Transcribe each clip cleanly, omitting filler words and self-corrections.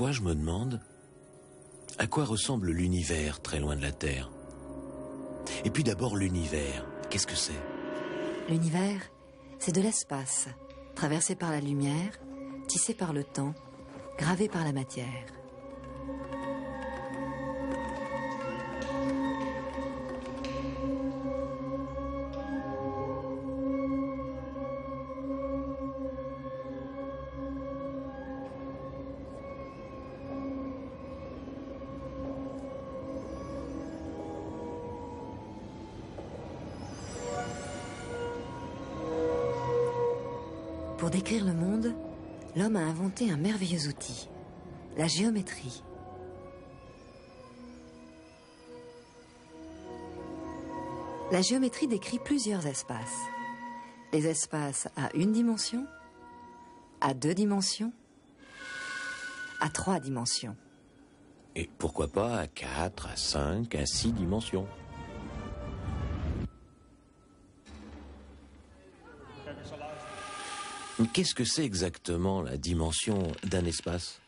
Parfois, je me demande à quoi ressemble l'univers très loin de la Terre. Et puis d'abord l'univers, qu'est-ce que c'est? L'univers, c'est de l'espace, traversé par la lumière, tissé par le temps, gravé par la matière. Pour décrire le monde, l'homme a inventé un merveilleux outil, la géométrie. La géométrie décrit plusieurs espaces. Les espaces à une dimension, à 2 dimensions, à 3 dimensions. Et pourquoi pas à 4, à 5, à 6 dimensions? Mais qu'est-ce que c'est exactement la dimension d'un espace?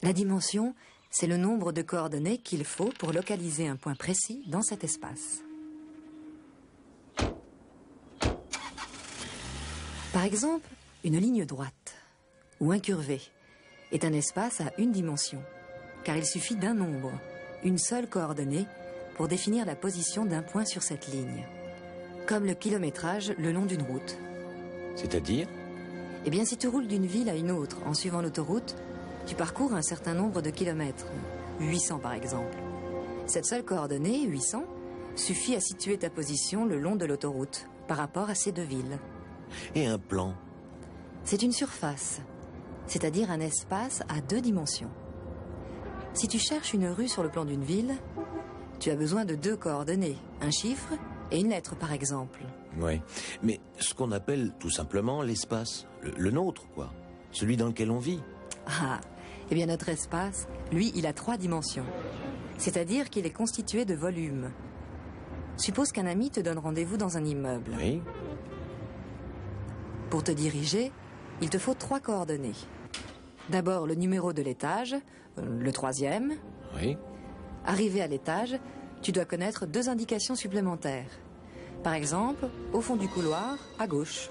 La dimension, c'est le nombre de coordonnées qu'il faut pour localiser un point précis dans cet espace. Par exemple, une ligne droite ou incurvée est un espace à une dimension, car il suffit d'un nombre, une seule coordonnée, pour définir la position d'un point sur cette ligne, comme le kilométrage le long d'une route. C'est-à-dire? Eh bien, si tu roules d'une ville à une autre en suivant l'autoroute, tu parcours un certain nombre de kilomètres, 800 par exemple. Cette seule coordonnée, 800, suffit à situer ta position le long de l'autoroute par rapport à ces 2 villes. Et un plan? C'est une surface, c'est-à-dire un espace à 2 dimensions. Si tu cherches une rue sur le plan d'une ville, tu as besoin de 2 coordonnées, un chiffre et une lettre par exemple. Oui, mais ce qu'on appelle tout simplement l'espace, le nôtre quoi, celui dans lequel on vit. Ah, eh bien notre espace, lui, il a 3 dimensions. C'est-à-dire qu'il est constitué de volumes. Suppose qu'un ami te donne rendez-vous dans un immeuble. Oui. Pour te diriger, il te faut 3 coordonnées. D'abord le numéro de l'étage, le 3e. Oui. Arrivé à l'étage, tu dois connaître 2 indications supplémentaires. Par exemple, au fond du couloir, à gauche.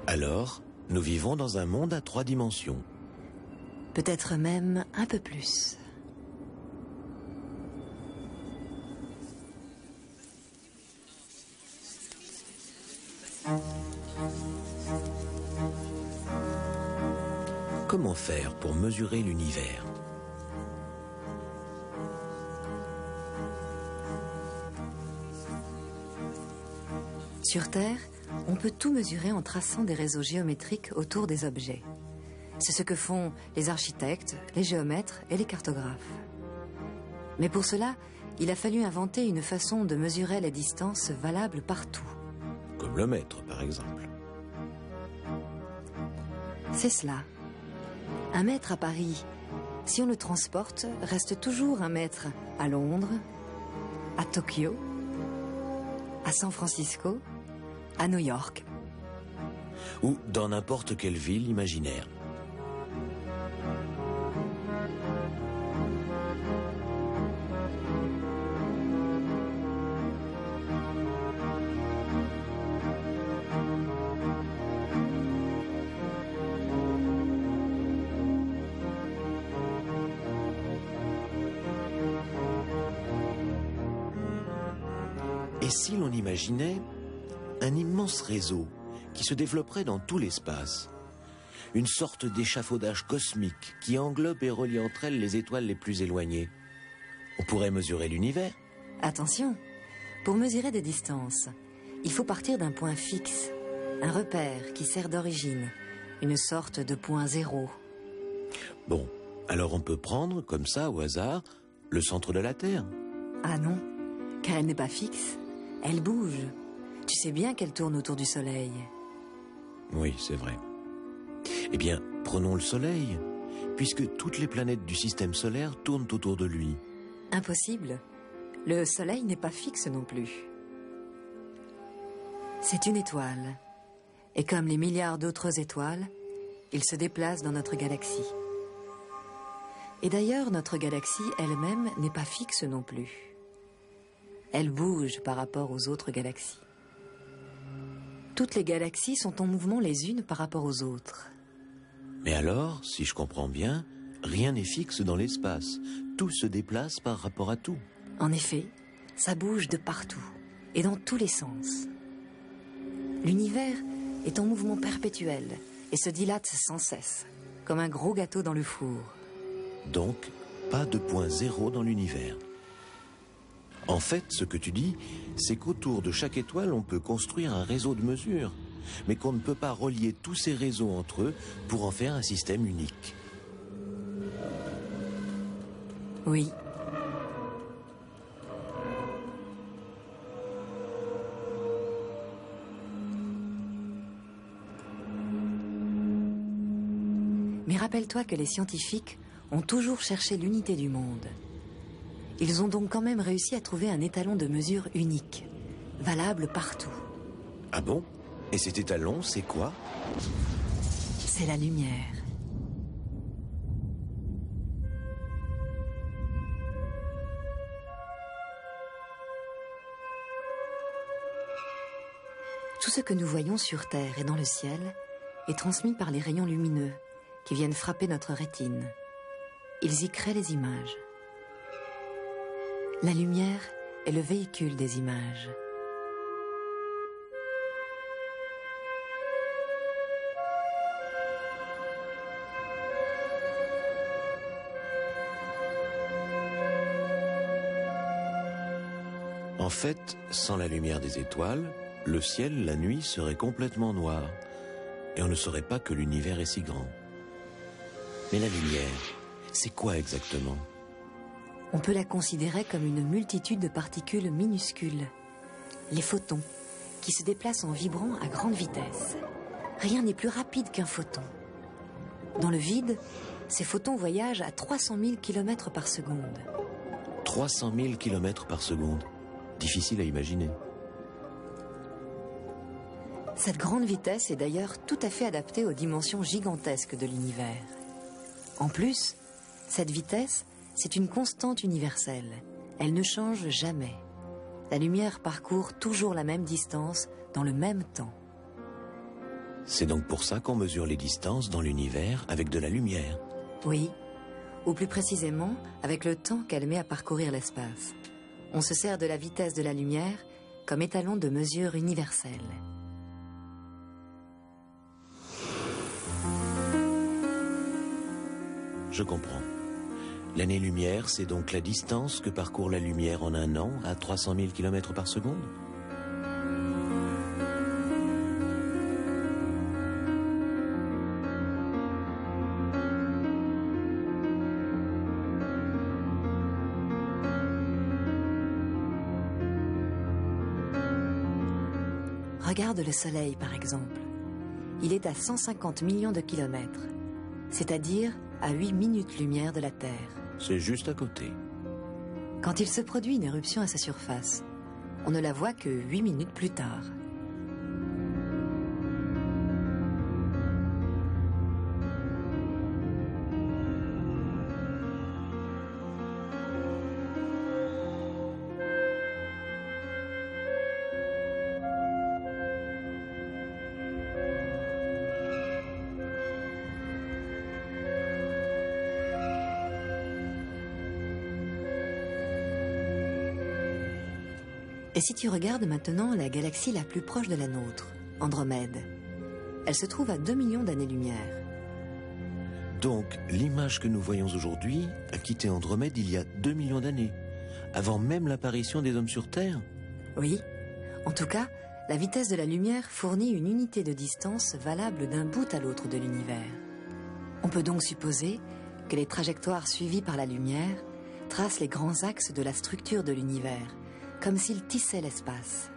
Alors, nous vivons dans un monde à 3 dimensions. Peut-être même un peu plus. Comment faire pour mesurer l'univers? Sur Terre, on peut tout mesurer en traçant des réseaux géométriques autour des objets. C'est ce que font les architectes, les géomètres et les cartographes. Mais pour cela, il a fallu inventer une façon de mesurer les distances valables partout. Comme le mètre, par exemple. C'est cela. Un mètre à Paris, si on le transporte, reste toujours un mètre à Londres, à Tokyo, à San Francisco, à New York. Ou dans n'importe quelle ville imaginaire. Et si l'on imaginait un immense réseau qui se développerait dans tout l'espace, une sorte d'échafaudage cosmique qui englobe et relie entre elles les étoiles les plus éloignées, on pourrait mesurer l'univers. Attention, pour mesurer des distances, il faut partir d'un point fixe, un repère qui sert d'origine, une sorte de point zéro. Bon, alors on peut prendre, comme ça, au hasard, le centre de la Terre. Ah non, car elle n'est pas fixe, elle bouge. Tu sais bien qu'elle tourne autour du Soleil. Oui, c'est vrai. Eh bien, prenons le Soleil, puisque toutes les planètes du système solaire tournent autour de lui. Impossible. Le Soleil n'est pas fixe non plus. C'est une étoile. Et comme les milliards d'autres étoiles, il se déplace dans notre galaxie. Et d'ailleurs, notre galaxie elle-même n'est pas fixe non plus. Elle bouge par rapport aux autres galaxies. Toutes les galaxies sont en mouvement les unes par rapport aux autres. Mais alors, si je comprends bien, rien n'est fixe dans l'espace. Tout se déplace par rapport à tout. En effet, ça bouge de partout et dans tous les sens. L'univers est en mouvement perpétuel et se dilate sans cesse, comme un gros gâteau dans le four. Donc, pas de point zéro dans l'univers. En fait, ce que tu dis, c'est qu'autour de chaque étoile, on peut construire un réseau de mesures, mais qu'on ne peut pas relier tous ces réseaux entre eux pour en faire un système unique. Oui. Mais rappelle-toi que les scientifiques ont toujours cherché l'unité du monde. Ils ont donc quand même réussi à trouver un étalon de mesure unique, valable partout. Ah bon? Et cet étalon, c'est quoi? C'est la lumière. Tout ce que nous voyons sur Terre et dans le ciel est transmis par les rayons lumineux qui viennent frapper notre rétine. Ils y créent les images. La lumière est le véhicule des images. En fait, sans la lumière des étoiles, le ciel, la nuit, serait complètement noir. Et on ne saurait pas que l'univers est si grand. Mais la lumière, c'est quoi exactement? On peut la considérer comme une multitude de particules minuscules, les photons, qui se déplacent en vibrant à grande vitesse. Rien n'est plus rapide qu'un photon. Dans le vide, ces photons voyagent à 300 000 km par seconde. 300 000 km par seconde. Difficile à imaginer. Cette grande vitesse est d'ailleurs tout à fait adaptée aux dimensions gigantesques de l'univers. En plus, cette vitesse, c'est une constante universelle. Elle ne change jamais. La lumière parcourt toujours la même distance dans le même temps. C'est donc pour ça qu'on mesure les distances dans l'univers avec de la lumière. Oui, ou plus précisément avec le temps qu'elle met à parcourir l'espace. On se sert de la vitesse de la lumière comme étalon de mesure universelle. Je comprends. L'année-lumière, c'est donc la distance que parcourt la lumière en un an à 300 000 km par seconde? Regarde le Soleil, par exemple. Il est à 150 millions de kilomètres, c'est-à-dire à 8 minutes-lumière de la Terre. C'est juste à côté. Quand il se produit une éruption à sa surface, on ne la voit que 8 minutes plus tard. Et si tu regardes maintenant la galaxie la plus proche de la nôtre, Andromède, elle se trouve à 2 millions d'années-lumière. Donc, l'image que nous voyons aujourd'hui a quitté Andromède il y a 2 millions d'années, avant même l'apparition des hommes sur Terre? Oui, en tout cas, la vitesse de la lumière fournit une unité de distance valable d'un bout à l'autre de l'univers. On peut donc supposer que les trajectoires suivies par la lumière tracent les grands axes de la structure de l'univers, comme s'il tissait l'espace.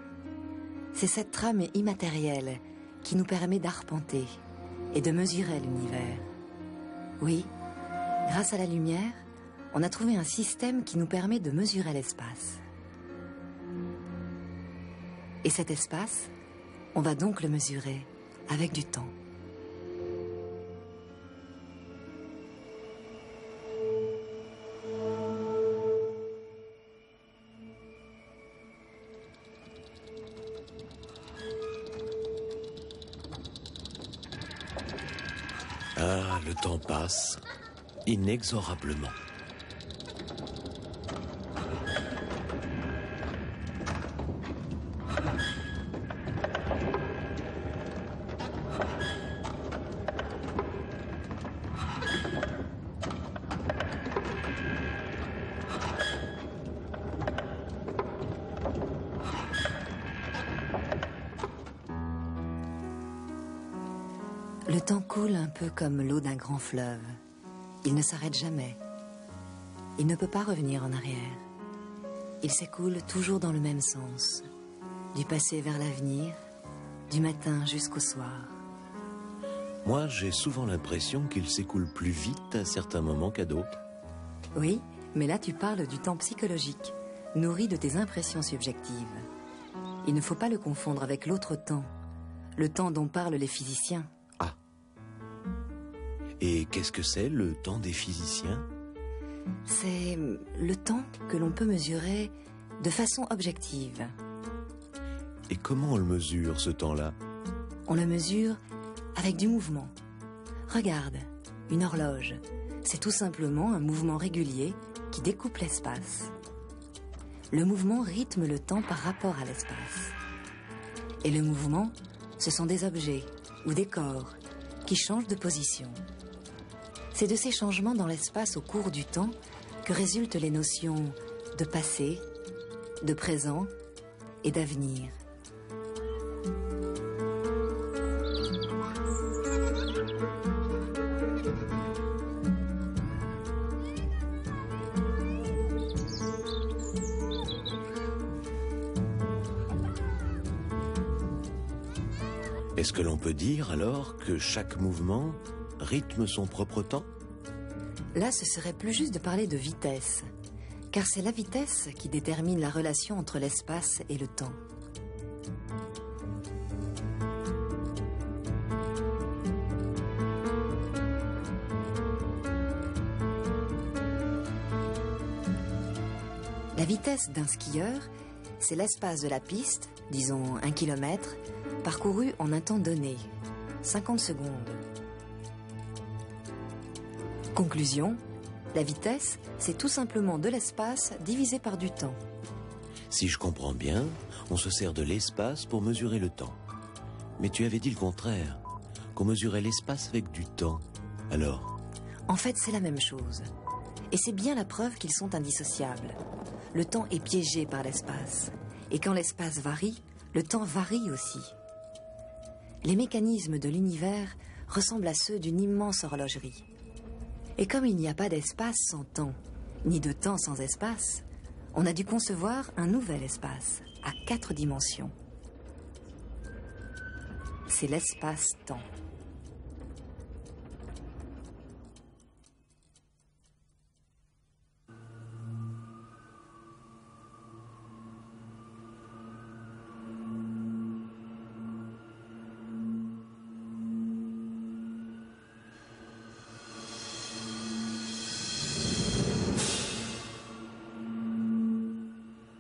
C'est cette trame immatérielle qui nous permet d'arpenter et de mesurer l'univers. Oui, grâce à la lumière, on a trouvé un système qui nous permet de mesurer l'espace. Et cet espace, on va donc le mesurer avec du temps. Ah, le temps passe, inexorablement. Le temps coule un peu comme l'eau d'un grand fleuve. Il ne s'arrête jamais. Il ne peut pas revenir en arrière. Il s'écoule toujours dans le même sens, du passé vers l'avenir, du matin jusqu'au soir. Moi, j'ai souvent l'impression qu'il s'écoule plus vite à certains moments qu'à d'autres. Oui, mais là tu parles du temps psychologique, nourri de tes impressions subjectives. Il ne faut pas le confondre avec l'autre temps, le temps dont parlent les physiciens. Ah. Et qu'est-ce que c'est, le temps des physiciens? C'est le temps que l'on peut mesurer de façon objective. Et comment on le mesure, ce temps-là? On le mesure avec du mouvement. Regarde, une horloge. C'est tout simplement un mouvement régulier qui découpe l'espace. Le mouvement rythme le temps par rapport à l'espace. Et le mouvement, ce sont des objets ou des corps qui changent de position. C'est de ces changements dans l'espace au cours du temps que résultent les notions de passé, de présent et d'avenir. Est-ce que l'on peut dire alors que chaque mouvement rythme son propre temps? Là, ce serait plus juste de parler de vitesse, car c'est la vitesse qui détermine la relation entre l'espace et le temps. La vitesse d'un skieur, c'est l'espace de la piste, disons 1 km, parcouru en un temps donné, 50 secondes. Conclusion, la vitesse, c'est tout simplement de l'espace divisé par du temps. Si je comprends bien, on se sert de l'espace pour mesurer le temps. Mais tu avais dit le contraire, qu'on mesurait l'espace avec du temps. Alors? En fait, c'est la même chose. Et c'est bien la preuve qu'ils sont indissociables. Le temps est piégé par l'espace. Et quand l'espace varie, le temps varie aussi. Les mécanismes de l'univers ressemblent à ceux d'une immense horlogerie. Et comme il n'y a pas d'espace sans temps, ni de temps sans espace, on a dû concevoir un nouvel espace, à 4 dimensions. C'est l'espace-temps.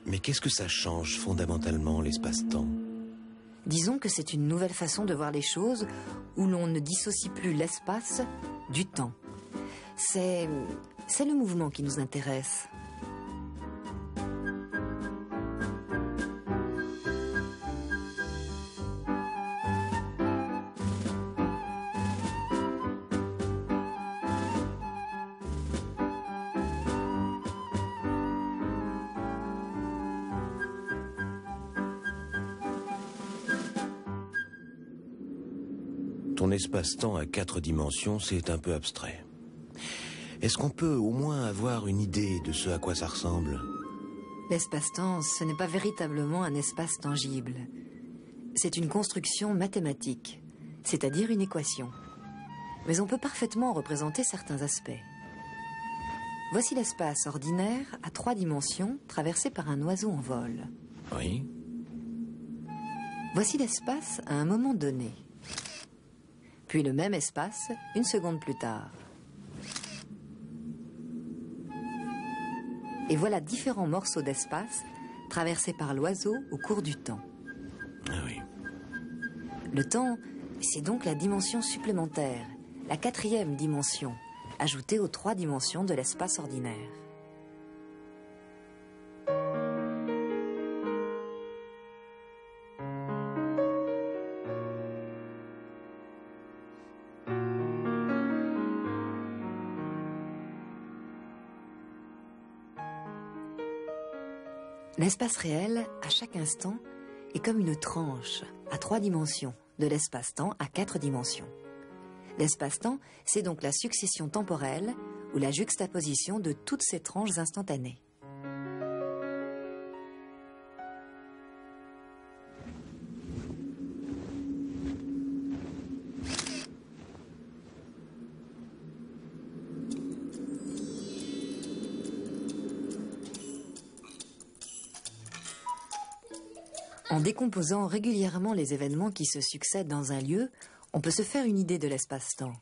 Mais qu'est-ce que ça change fondamentalement, l'espace-temps? Disons que c'est une nouvelle façon de voir les choses où l'on ne dissocie plus l'espace du temps. C'est le mouvement qui nous intéresse. Ton espace-temps à 4 dimensions, c'est un peu abstrait. Est-ce qu'on peut au moins avoir une idée de ce à quoi ça ressemble? L'espace-temps, ce n'est pas véritablement un espace tangible. C'est une construction mathématique, c'est-à-dire une équation. Mais on peut parfaitement représenter certains aspects. Voici l'espace ordinaire à 3 dimensions traversé par un oiseau en vol. Oui. Voici l'espace à un moment donné. Puis le même espace une seconde plus tard. Et voilà différents morceaux d'espace traversés par l'oiseau au cours du temps. Ah oui. Le temps, c'est donc la dimension supplémentaire, la 4e dimension, ajoutée aux 3 dimensions de l'espace ordinaire. L'espace réel, à chaque instant, est comme une tranche à 3 dimensions de l'espace-temps à 4 dimensions. L'espace-temps, c'est donc la succession temporelle ou la juxtaposition de toutes ces tranches instantanées. En décomposant régulièrement les événements qui se succèdent dans un lieu, on peut se faire une idée de l'espace-temps,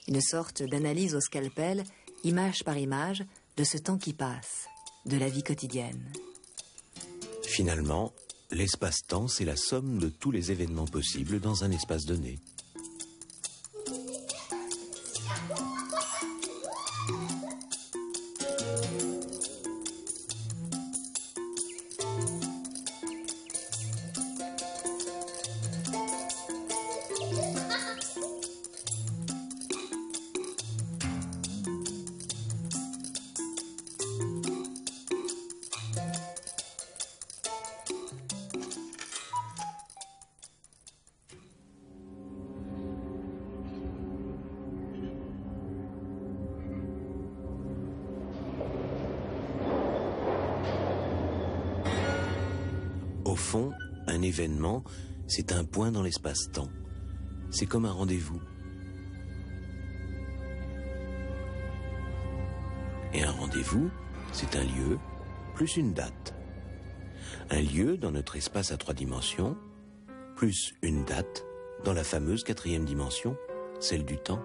une sorte d'analyse au scalpel, image par image, de ce temps qui passe, de la vie quotidienne. Finalement, l'espace-temps, c'est la somme de tous les événements possibles dans un espace donné. Au fond, un événement, c'est un point dans l'espace-temps. C'est comme un rendez-vous. Et un rendez-vous, c'est un lieu plus une date. Un lieu dans notre espace à 3 dimensions, plus une date dans la fameuse 4e dimension, celle du temps.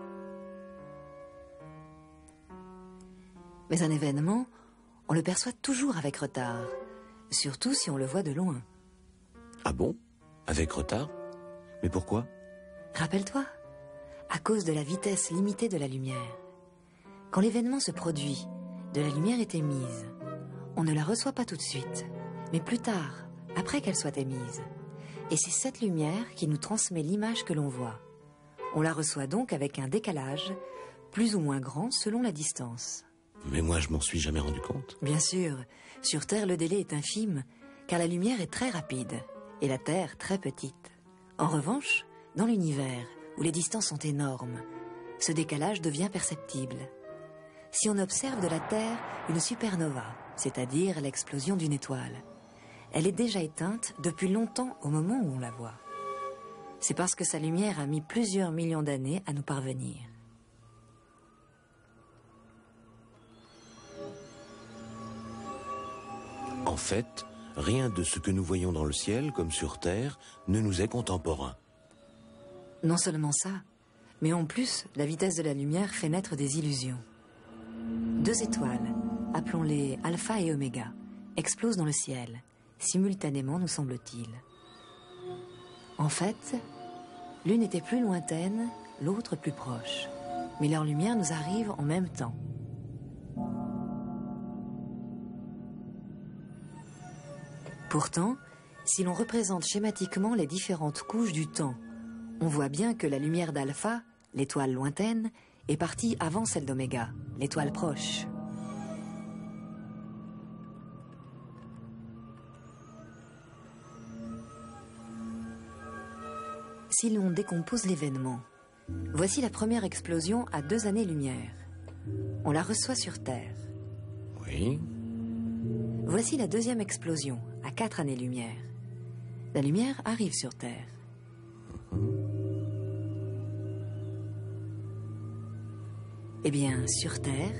Mais un événement, on le perçoit toujours avec retard, surtout si on le voit de loin. Ah bon? Avec retard? Mais pourquoi? Rappelle-toi, à cause de la vitesse limitée de la lumière. Quand l'événement se produit, de la lumière est émise. On ne la reçoit pas tout de suite, mais plus tard, après qu'elle soit émise. Et c'est cette lumière qui nous transmet l'image que l'on voit. On la reçoit donc avec un décalage, plus ou moins grand selon la distance. Mais moi, je m'en suis jamais rendu compte. Bien sûr, sur Terre, le délai est infime, car la lumière est très rapide, et la Terre très petite. En revanche, dans l'univers, où les distances sont énormes, ce décalage devient perceptible. Si on observe de la Terre une supernova, c'est-à-dire l'explosion d'une étoile, elle est déjà éteinte depuis longtemps au moment où on la voit. C'est parce que sa lumière a mis plusieurs millions d'années à nous parvenir. En fait, rien de ce que nous voyons dans le ciel, comme sur Terre, ne nous est contemporain. Non seulement ça, mais en plus, la vitesse de la lumière fait naître des illusions. 2 étoiles, appelons-les Alpha et Oméga, explosent dans le ciel, simultanément nous semble-t-il. En fait, l'une était plus lointaine, l'autre plus proche, mais leur lumière nous arrive en même temps. Pourtant, si l'on représente schématiquement les différentes couches du temps, on voit bien que la lumière d'Alpha, l'étoile lointaine, est partie avant celle d'Oméga, l'étoile proche. Si l'on décompose l'événement, voici la première explosion à 2 années-lumière. On la reçoit sur Terre. Oui. Voici la deuxième explosion à 4 années-lumière. La lumière arrive sur Terre. Eh bien, sur Terre,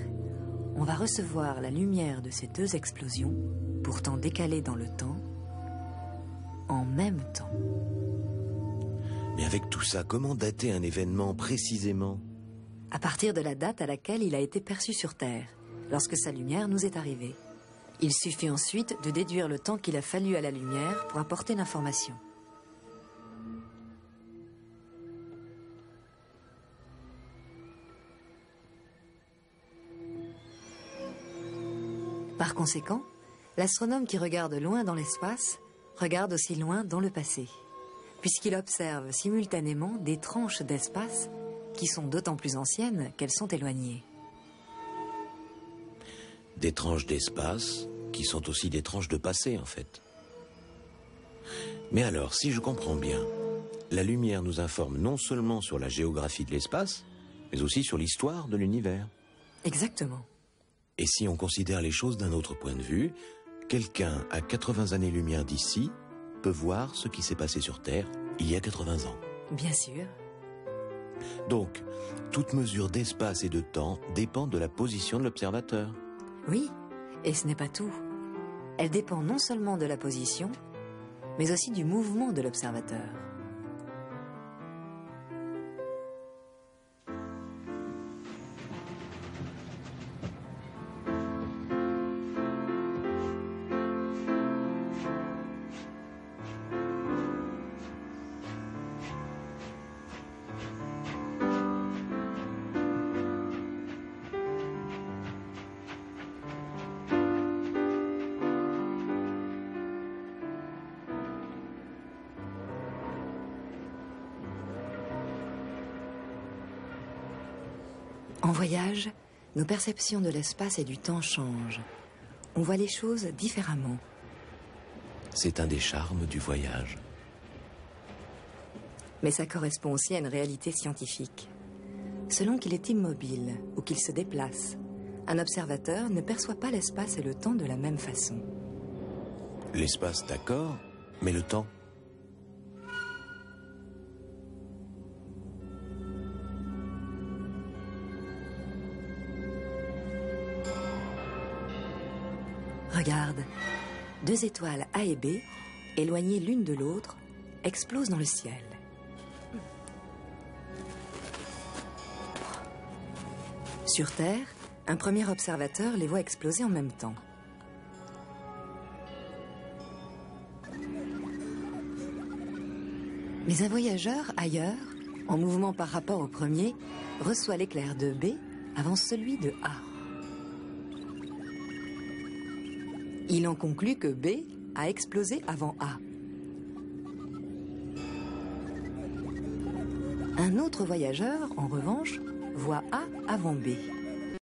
on va recevoir la lumière de ces 2 explosions, pourtant décalées dans le temps, en même temps. Mais avec tout ça, comment dater un événement précisément? À partir de la date à laquelle il a été perçu sur Terre, lorsque sa lumière nous est arrivée. Il suffit ensuite de déduire le temps qu'il a fallu à la lumière pour apporter l'information. Par conséquent, l'astronome qui regarde loin dans l'espace regarde aussi loin dans le passé, puisqu'il observe simultanément des tranches d'espace qui sont d'autant plus anciennes qu'elles sont éloignées. Des tranches d'espace qui sont aussi des tranches de passé, en fait. Mais alors, si je comprends bien, la lumière nous informe non seulement sur la géographie de l'espace, mais aussi sur l'histoire de l'univers. Exactement. Et si on considère les choses d'un autre point de vue, quelqu'un à 80 années-lumière d'ici peut voir ce qui s'est passé sur Terre il y a 80 ans. Bien sûr. Donc, toute mesure d'espace et de temps dépend de la position de l'observateur. Oui, et ce n'est pas tout. Elle dépend non seulement de la position, mais aussi du mouvement de l'observateur. En voyage, nos perceptions de l'espace et du temps changent. On voit les choses différemment. C'est un des charmes du voyage. Mais ça correspond aussi à une réalité scientifique. Selon qu'il est immobile ou qu'il se déplace, un observateur ne perçoit pas l'espace et le temps de la même façon. L'espace, d'accord, mais le temps? Regarde, deux étoiles A et B, éloignées l'une de l'autre, explosent dans le ciel. Sur Terre, un premier observateur les voit exploser en même temps. Mais un voyageur ailleurs, en mouvement par rapport au premier, reçoit l'éclair de B avant celui de A. Il en conclut que B a explosé avant A. Un autre voyageur, en revanche, voit A avant B.